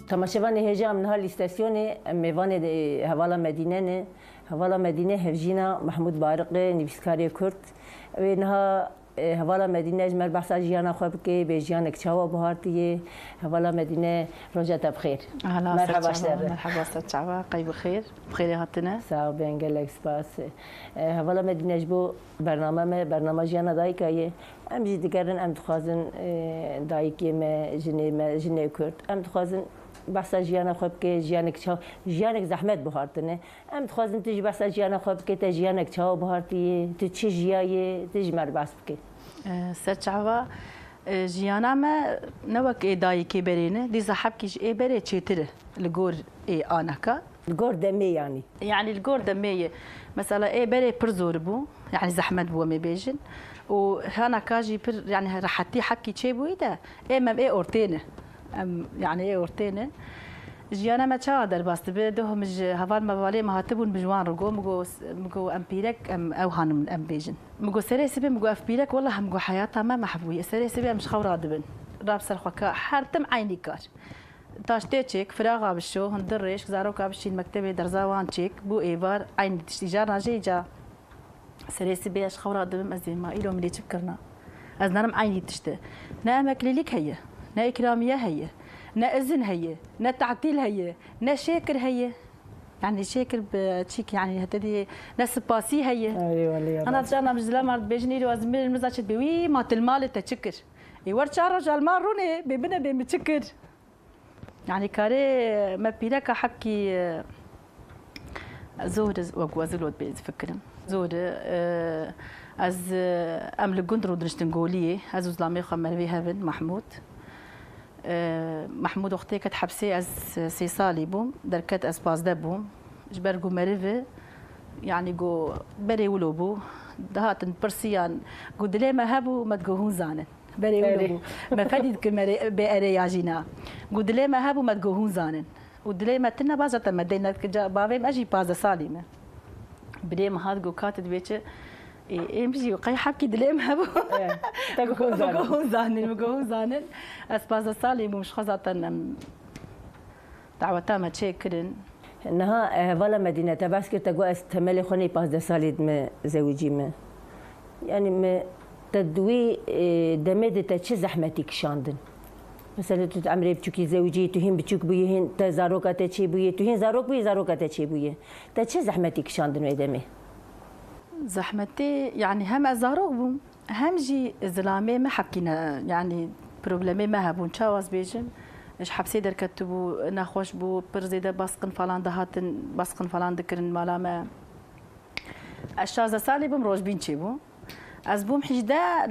تماشوان هجا من هالاستاسيون ميوان هوالا مدينة هوالا مدينة هفجينا محمود بارق نویسکاری کرد و نها هوالا مدينة جمر بحث جيانا خبكي بجيانك شوا بهارتي هوالا مدينة رجعت بخير. مرحبا ست شعبا قي بخير بخير هاتنا. ساو بينجل سپاس. هوالا مدينة جبو برنامج جيانا دايكاية ام جي ديگرن ام دخوازن دايكي ما جني كرد ام دخوازن بحث جيانا خبكي جيانك زحمت بهارتنه ام دخوازن تجي بحث جيانا خبكي تجيانك شوا بهارتي تشي جياية تجمر بحث بكي. ست شعبا جيانا ما نوك داي كبرينه دي صاحبكيش بري تشيتر الجور انكا الجور دمي يعني الجور دمي مثلا بري برزور بو يعني زحمت بو مي بيجن وهنا كاجي يعني راحتي حبكي تشيبو ده ما اورتينه يعني اورتينه جيانا ما تشادر بس بدهم هفال مبالي ما هاتبون بجوان رجو مجو امبيرك او هانم ام بيجن مجو سري سبي مجو افبيرك والله مجو حياتها ما محبويه سري سبي مش خورا دبن راب سرخوكا حرتم عيني كار تاشتي تشيك فراغا بالشو هندريش زاروكا بشي المكتبه درزاوان تشيك بو ايفار عين تشتيجار ناجي جا سري سبي اش خورا دبن ازين ما ايلو ملي تفكرنا ازنرم عيني تشته نا مكليلك هي نا اكراميه هي نا إذن هي نا تعطيل هي نا شاكر هي يعني شاكر بتشيك يعني هتدي نا سباسي هي ايوه انا رجعنا بجلا مرت بيجني لو ازميل المزاج بوي ما تلمال تشكر يورش رجال ماروني ببنا بمتشكر يعني كاري ما بيلك حبكي زود وغوازلوت بيز فكرم زود از ام لجندرو درشتنقوليه از زلامي خمر بي هافن محمود محمود وقتی کت حبسی از 3 سالی بوم درکت از 15 بوم جبر جو مريفه يعني جو بري ولو بو دهات برسيان جو دلي ما هبو ما تجوهون زانن بري ولو بو ما فديد كمري بأري ياجينا جو دلي ما هبو ما تجوهون زانن ودلي ما تنا بازا تمدينا كجا بابي ما اجي بازا سالمه بدي ما هاد جو كاتد بيتش امشي قي حبكي دليم هبو تقول زانن اسباز صالي مش خزاتن دعوتا ما تشكرن انها ولا مدينه تباسك تقوا استملي خوني باز صالي ما زوجي ما يعني ما تدوي دمد تشي زحمتك شاندن مثلا تتعمري بتشوكي زوجي تهين بتشوك بيهن تزاروكا تشي بيه تهين زاروك بي زاروكا تشي بيه تشي زحمتك شاندن ويدمي زحمتي يعني هم ازاروق بوم هم جي زلامي ما حكينا يعني بروبلمي ما هبون تشاوز بيجن اش حبسي در كتبو ناخوش بو برزيده باسقن فلان دهاتن باسقن فلان ذكرن مالا ما الشازه سالي بوم روج بين تشيبو از بوم حجده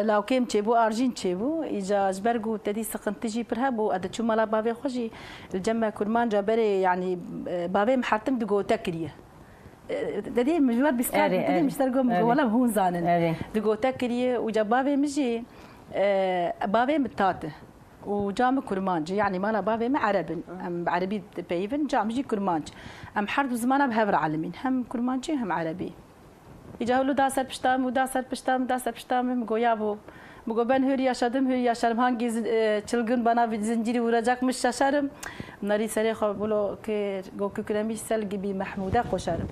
لو كيم تشيبو ارجين تشيبو اجا جبرغو تدي سقن تجي برهبو اد تشو مالا بافي خوجي الجمع كرمان جابري يعني بافي محرتم دغو تكريه ددي مجوار بسكار ددي مشترقوا ولا هون زانن دغو تكريه وجبابي مجي بابي متاته وجام كرمانج يعني مالا بابي ما عربن ام عربي بيفن جام جي كرمانج ام حرب زمان بهبر عالمين هم كرمانجي هم عربي يجاولو داسر بشتام وداسر بشتام داسر بشتام مگو يابو مگو ben hür yaşadım hür yaşarım hangi çılgın bana bir zinciri vuracakmış şaşarım nari seri خبولو ki go kükremiş sel gibi Mahmuda koşarım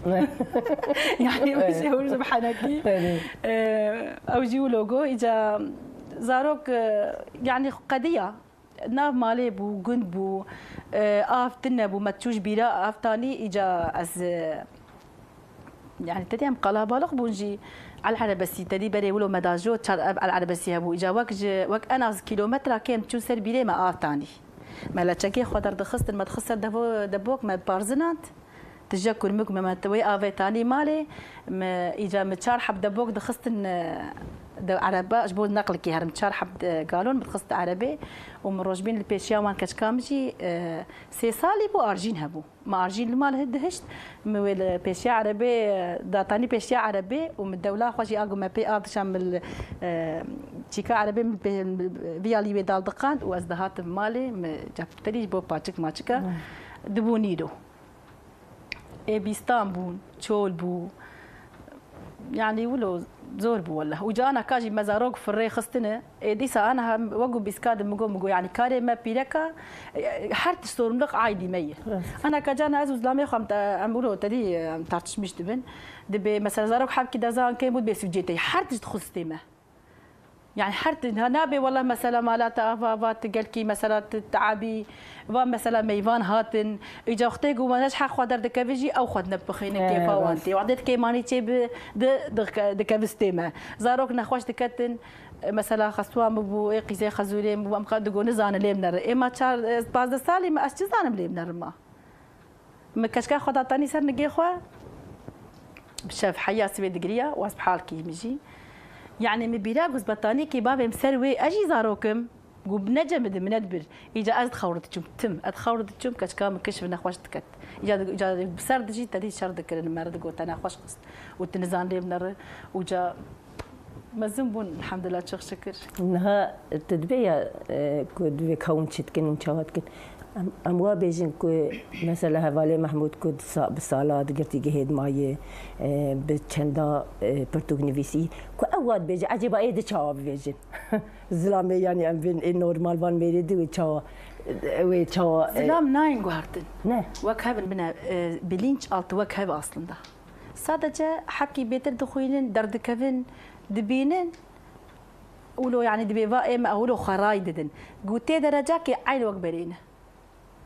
yani o şey olur subhanaki او جيولو جو اجا زاروك يعني قضيه ناف مالي بو جند بو افتنا بو متشوش بيرا افتاني اجا از يعني تديم قلابالغ بونجي على العربسي تدي بري ولو مداجو على العربسي هبو اجا وك انا كيلومتر كام تشو سر بيري ما افتاني ما لا تشكي خضر دخست ما تخسر دبوك ما بارزنات تجكر مك ما توي افي تاني مالي ما اجا متشار حب دبوك دخست عربة جبول نقل كي هرم تشار حب قالون متخست عربي ومروجبين البيشيا وان كشكامجي 3 سالي بو ارجين هبو ما ارجين المال هدهشت مويل بيشيا عربي داتاني بيشيا عربي ومن الدوله خوشي اقو ما بي اب شامل تشيكا عربي بيالي بيدال دقان وازدهات مالي جابتري بو باتشك ماتشكا دبونيدو بيستان بون تشول بو يعني ولو زور والله وجانا كاجي مزاروق في الري خستنا ديسا انا وقو بيسكاد مقو يعني كاري ما بيركا حرت ستور ملق عايدي مية انا كجانا ازوز لامي خمت امولو تدي تارتش مش دبن دبي مثلا زاروق حاب كده زان كيمود بيسجيتي حرت تخستيمه يعني حرت نابي والله مثلا مالات افافات قالكي مثلا تعبي مثلا ميفان هاتن اجا اختي وما نجح خدر دكافيجي او خدنا بخينا كيف وانتي وعدت كي ماني تي دكافستيما زاروك نخواش دكتن مثلا خصوا مبو قيزي خزولي مبو ام قد جو نزان ليمنر اما تشار باز سالي ما اشتزان ليمنر ما كشكا خدا تاني سر نجي خو بشاف حياه سوي دغريا واس بحالكي مجي يعني مبيراغوز بطاني كي بابي مسروي اجي زاروكم وبنجم بندبر اجا ادخورتكم تم ادخورتكم كشكا مكشف نخواش تكت اجا بسرد جي تدي شرد كل المرد قلت انا خوش قص وتنزان لي بنر وجا مزنبون الحمد لله تشخ شكر انها التدبيه كود كون شتكن وشواتكن اموا بيجن كو مثلا هوالي محمود كود بالصالات قرتي جهد ماي بتشندا برتغنيفيسي كو اواد بيجي عجيبه ايد تشاو بيجن زلامي يعني ام بين نورمال وان ميريدي وتشاو وتشاو زلام ناين غارتن نه وكهبن بنا بلينش الت وكهب اصلا ده صادجه حكي بيتر دخويلن درد كفن دبينن ولو يعني دبي فائم او لو خرايدن قوتي درجاكي عين وكبرينه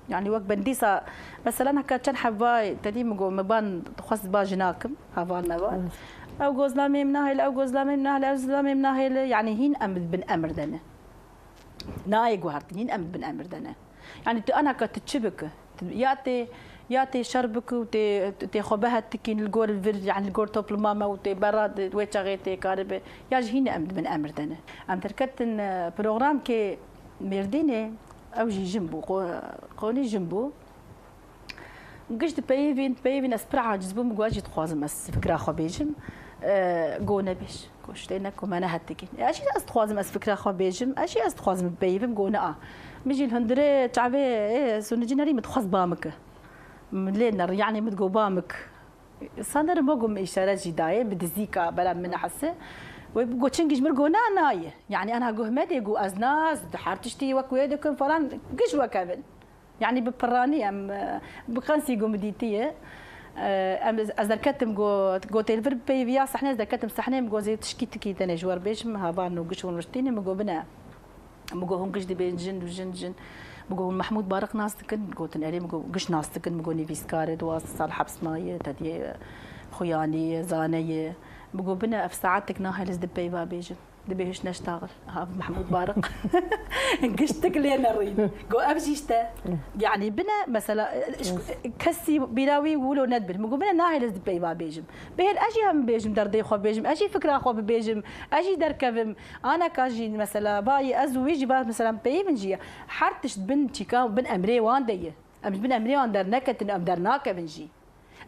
يعني وقت بنديسا مثلا هكا كان حباي تدي مبان خاص باجناكم هافال مبان او جوزلامي مناهل او جوزلامي مناهل او جوزلامي مناهل يعني هين امر بن امر دنا نايق وهرت هين امر بن امر دنا يعني انا كتشبك ياتي شربك وتي خبها تكين الجور الفير يعني الجور توب الماما وتي براد ويتشغيتي كارب ياج هين امر بن امر دنا ام تركت بروغرام كي ميرديني او جي جنبو قوني جنبو قشت بيفين اسبرع جزبو مقواجي تخوازم اس فكرة خو بيجم قونا بيش قشتينا كما انا هتكين اشي استخوازم اس فكرة خو بيجم اشي استخوازم بيفم قونا مجي الهندري تعبي سونجي ناري متخوز بامك ملينا يعني متقو بامك صادر موقم اشارة جداية بدزيكا بلا من حسه ويبقوا تشنجش مرقونا نايه يعني انا قهمدي قو ازناس حارتشتي وكويدكم فلان قش وكابل يعني ببراني ام بخنسي قو مديتيه ام ازركتم قو تلفر بيفيا صحنه ازركتم صحنه مقو زي تشكيتكي تاني جوار بيش هافان قش ونرشتيني مقو بنا مقو هم قش دي بين جن وجن جن مقو محمود بارق ناس تكن مقو تنالي مقو قش ناس تكن مقو نيفيس كارد واصل حبس مايه تدي خياني زانيه بقول بنا في ساعاتك ناهي لز دبي بابيجن دبي هش نشتغل ها محمود بارق قشتك لين الريد قو ابجيشتا يعني بنا مثلا كسي بلاوي ولو ندبل بقول بنا ناهي لز دبي بابيجم بهل اجي هم بيجم دردي خو بيجم اجي فكره خو بيجم اجي دركبم انا كاجي مثلا باي ازو يجي مثلا بيجي حرتش بنتي كان بن امري وانديه ام بن امري واندر نكت ام درناك بنجي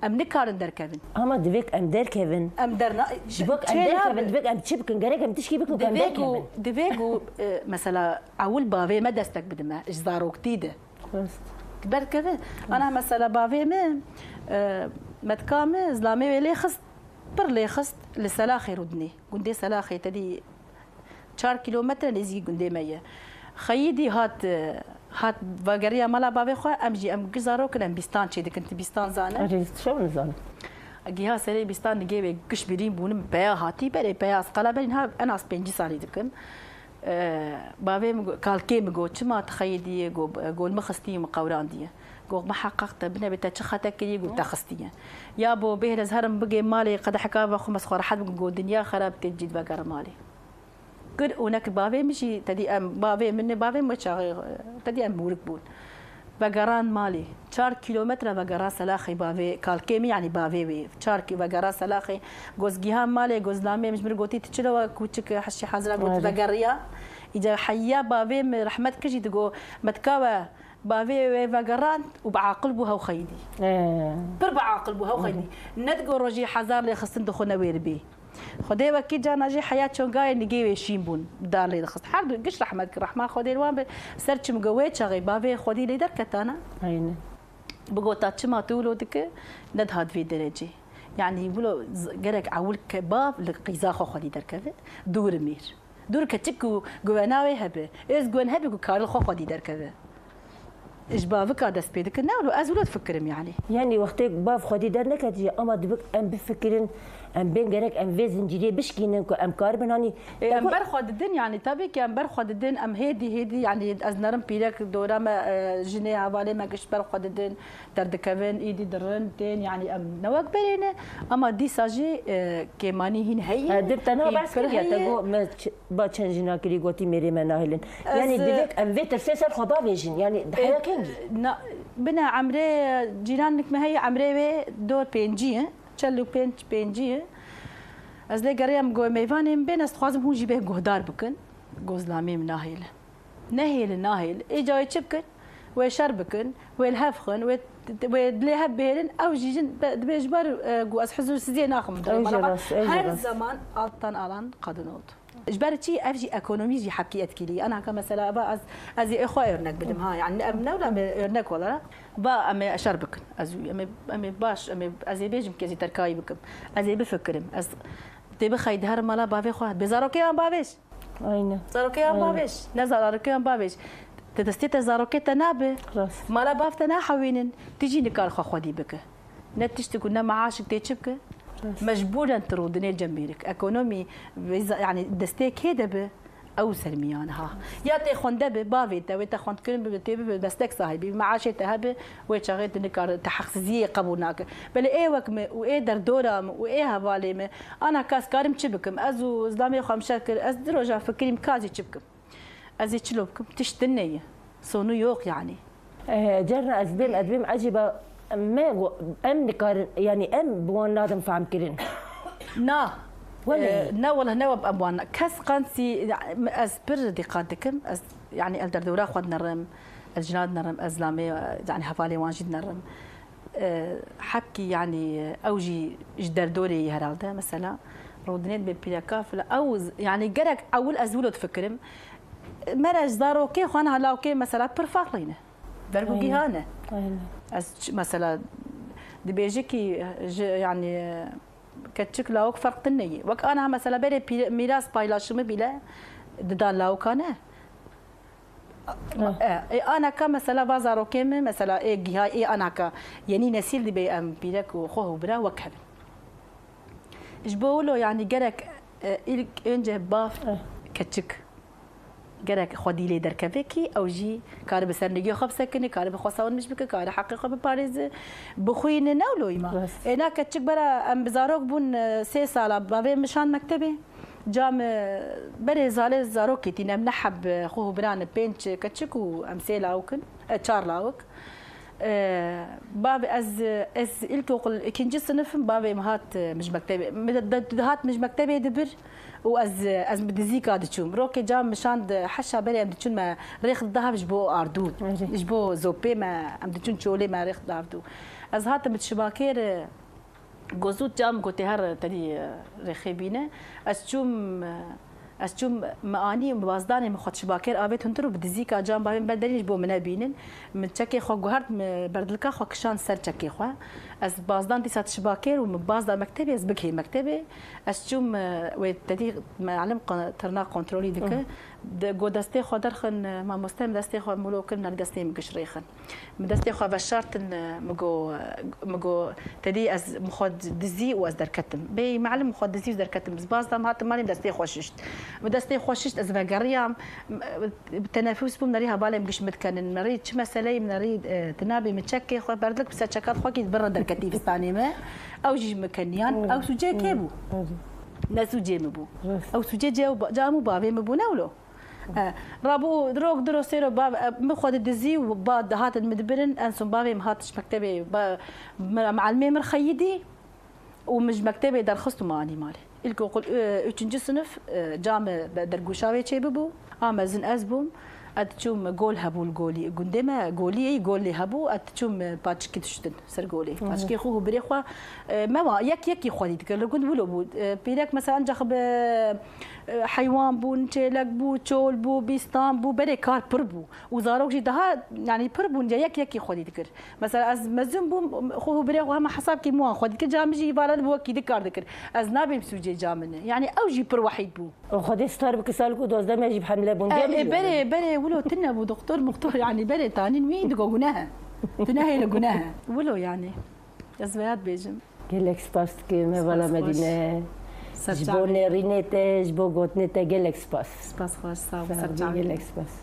ام نكارن در كيفن اما دبيك ام در كيفن ام درنا شبك ام در كيفن دبيك ام تشبك نقريك ام تشكي بك ام در كيفن دبيكو مثلا اول بافي ما دستك بدما اجزارو كتيده كبر كذا انا مثلا بافي ما متكامل زلامي لي خست بر لي خست لسلاخي ردني قندي سلاخي تدي 4 كيلومتر نزي قندي ميه خيدي هات باقريا مالا بابي خو امجي ام جزارو كن بيستان شي كنت بيستان زانه شو نزان اجيها سري بيستان نجيب كش بيرين بونم بيا هاتي بري بيا اسقلا بين ها انا سبنجي سالي دكن بابي قال كي مغو ما تخيدي قول مخستي مقوران دي قول ما حققت بنا بتشختك كي قلت خستيه يا بو بهرز هرم بقي مالي قد حكا خمس خرحت بقول دنيا خراب تجد بقر مالي قد هناك بابي مشي تدي ام بابي من بابي مش تدي ام مورك بول بقران مالي 4 كيلومتر بقرا سلاخي بابي كالكيمي يعني بابي 4 بقرا سلاخي جوز جهام مالي جوز لامي مش مرغوتي تشلو كوتشك حشي حزره قلت بقريا اجا حيا بابي رحمتك كجي تقو متكاوى بابي بقران وبعاقلبها وخيدي بربع عاقلبها وخيدي ندقو روجي حزار لي خصن دخلنا ويربي خدي وكي جانا جي حياه شونغاي نجي شيمبون دار لي خص حرد قش رحمتك الرحمن خدي الوان سرتش مقويت شغي بابي خدي لي دركت انا عيني بقوتا تشما تولو دك ند هاد في درجه يعني بلو جرك عول كباب لقيزا خو خدي دركبه دور مير دور كتشكو جواناوي هبه إز جوان هبه كارل خو خدي دركبه إيش بافك دست بيدك ناولو أزولو تفكرم يعني وقتك باف خدي در نكتي أما دبك أم بفكرن أم بين جرك أم في زنجيري بشكينن أم كاربن هاني أم برخد الدين يعني تبي كأم برخد الدين أم هيدي يعني أزنرم بيرك دورا ما جنيه عوالي ما كش برخد الدين درد كفن إيدي درن دين يعني أم نواك برينه أما دي ساجي كماني هين هي دبت أنا بس كده تقول ما بتشنجنا كري قوتي ميري مناهلن يعني دبك أم في ترسيسر خبا بيجن يعني دحيا كنجي بنا عمري جيرانك ما هي عمري دور بينجي چلو پنجیه از لگریم گوی میوانیم بین است خوازم هون جیبه گهدار بکن گوزلامی من ناهیل ایجای چی بکن و شر بکن و الهف خن و دلیه بهرن او جیجن بیشبار گو از حضور سزی ناخم هر زمان آلتان آلان قدنود إجبار شيء أفجي أكونومي جي حكي أتكلي أنا كمثلا بقى از إخوة إرنك بدم ها يعني نولا إرنك ولا بقى أمي أشربك أمي باش أمي أزي بيجم كذي تركاي بكم أزي بفكرم أز تبي خيد هر مالا بافي خوا بزاروكي أم بافيش أينه زاروكي أم بافيش نزاروكي أم بافيش تدستي زاروكي تنابه مالا باف تناحوينن تيجي نكار خوا دي بك نتشتي كنا معاشك تيجبك مجبورا ترودني جنبيرك اكونومي يعني دستيك هيدا او سلميانها يا تخون دبه بافيتا وتخون كل بتبي دستك صاحبي معاشي تهب وشغيت انك تحخزيه قبوناك بل ايه وكم وايه دردورام وايه هبالي انا كاس كارم تشبكم ازو زلامي خمشكر از دروجا فكريم كازي تشبكم ازي تشلوبكم تشتنيه صونو يوق يعني جرنا ادبيم عجيبه ما ام نكار يعني ام بوان نادم فهم كرين نا ولا والله نوب ابوان كاس قانسي اسبر دقاتكم يعني الدردورا خد نرم الجناد نرم ازلامي يعني حفالي واجد نرم حكي يعني اوجي جدردوري هرالده مثلا رودنيت ببيلاكافلا او يعني جرك اول ازولو تفكرم مرج زارو كي خوانا هلاو كي مثلا برفاقلينه دربو جيهانه مثلا دبيجيكي يعني كتشك لاوك فرق تنية وك أنا مثلا بري ميراث بايلاشمي بلا ددان لاوك أنا أنا كمثلا بازارو كم مثلا إيه جهاي إيه أنا ك يعني نسيل دي بي أم بيلك وخوه برا وكهب إيش بقوله يعني جرك إلك إنجه باف كتشك جرك خدي لي دركبكي او جي كار بسرنجي خبسكني كار بخصاون مش بك كار حقيقه بباريس بخوين نولو يما انا كتشك برا ام بزاروك بون 3 سال بابي مشان مكتبي جام بري زال زاروكي تي منحب خوه بران بنش كتشك وامثله اوكن تشار لاوك بابي از التوق الكنجي صنف بابي مهات مش مكتبي هات مش مكتبي دبر واز بدزيك هذا تشوم روكي جام مشان حشا بري ام تشون ما ريخ الذهب جبو اردود جبو زوبي ما ام تشون شولي ما ريخ داردو از هات متشباكير جوزوت جام قلت هر تدي رخيبينه از چوم معانی بازدانی مخاط شباکر آبیت هنترو بدزیک آجام بایم بدلیش بو منه بینن من چکی خو گهرد بردلکا خو کشان سر چکی خو از بازدان دیسات شباکر و بازدان مکتبی از بکی مکتبی از چوم و تدی معلم ترنا کنترلی دکه گو دسته خو درخن ما مستم دسته خو مولو کن دسته مگشریخن دسته خو بشارت مگو تدی از مخاط دزی و از درکتم بی معلم مخاط دزی و درکتم بازدان هات مالیم دسته خوششت ودستي خوششت از وقريام تنافس بوم نريها بالي مش متكنن نريد شو مسألة نريد تنابي متشكي خو بردلك بس تشكات خوكي برد الكتيف الثاني ما او جي مكنيان او سوجي كيبو ناسو جي مبو او سوجي جامو بابي مبو نولو رابو دروك دروسيرو باب مخود الدزي وبعد هات المدبرن انسم بابي مهاتش مكتبي مع الميمر خيدي ومش مكتبي درخصتو ماني مالي الكو قل 3. صنف جامع درگوشاوی چه ببو آمازن ازبوم اتشوم جول هبو الجولي قدما جولي جولي هبو اتشوم باتشكي تشتن سر جولي باتشكي خو بريخوا ما يك خالي تقول كنت بقول بود بيدك مثلا جخب حيوان بو نشلك بو تشول بو بيستان بو بري كار بربو وزاروك جي ده يعني بربو نجا يك خالي تقول مثلا از مزم بو خو بريخوا هم حساب كي مو خالي جامجي بالد بو كي ذكر ذكر از نابي مسوجي جامنه يعني اوجي بر وحيد بو خدي ستار بكسالكو دوزدا ما يجيب حمله بونجا بري ولو تنا بو دكتور مختار يعني بري تاني مين دقو جناها تناهي لجناها ولو يعني ازبيات بيجم جلكس باست كي ما ولا مدينه جبوني رينيته جبو غوتنيته جلكس باس سباس خوش صاحب جلكس باس